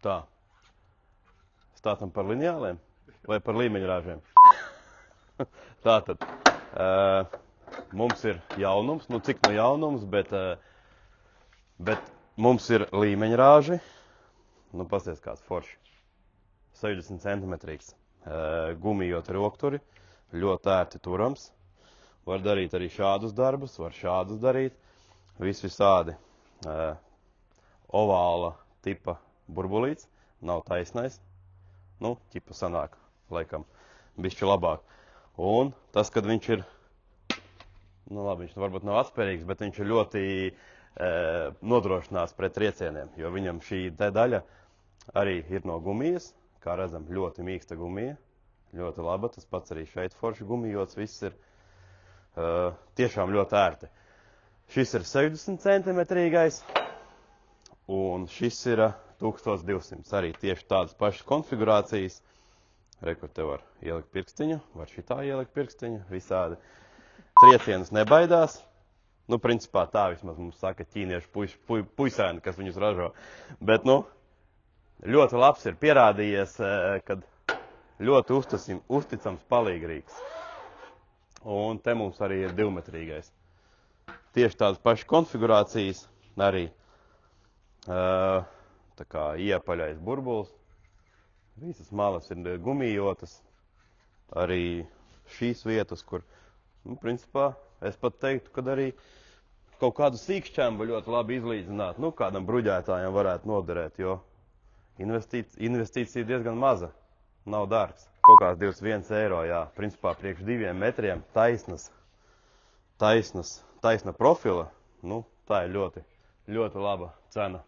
Tā. Stāstam par lineāliem vai par līmeņrāžiem? Tātad, mums ir jaunums, nu cik no jaunums, bet mums ir līmeņrāži, nu pasties kāds forši, 60 centimetrīgs, gumijot rokturi, ļoti ērti turams, var darīt arī šādus darbus, var šādus darīt, visādi, ovāla tipa burbulīts, nav taisnais, nu, ķipa sanāk, laikam, bišķi labāk. Un tas, kad viņš ir, nu labi, viņš varbūt nav atspērīgs, bet viņš ir ļoti nodrošināts pret triecieniem, jo viņam šī te daļa arī ir no gumijas, kā redzam, ļoti mīksta gumija, ļoti laba, tas pats arī šeit forši gumijots, viss ir tiešām ļoti ērti. Šis ir 60 centimetrīgais, un šis ir 1200, arī tieši tādas pašas konfigurācijas. Re, kur te var ielikt pirkstiņu, var šitā ielikt pirkstiņu, visādi. Triecienus nebaidās. Nu, principā tā vismaz mums saka ķīniešu puisēni, kas viņus ražo. Bet, nu, ļoti labs ir pierādījies, kad ļoti uzticams palīgrīgs. Un te mums arī ir 2-metrīgais. Tieši tādas pašas konfigurācijas, arī tā kā iepaļais burbulis. Visas malas ir gumijotas, arī šīs vietas, kur, nu, principā, es pat teiktu, kad arī kaut kādu sīkšķēm var ļoti labi izlīdzināt, nu, kādam bruģētājam varētu noderēt, jo investīcija diezgan maza, nav dārgs. Kaut kāds 21 eiro, jā, principā priekš 2 metriem taisna profila, nu, tā ir ļoti laba cena.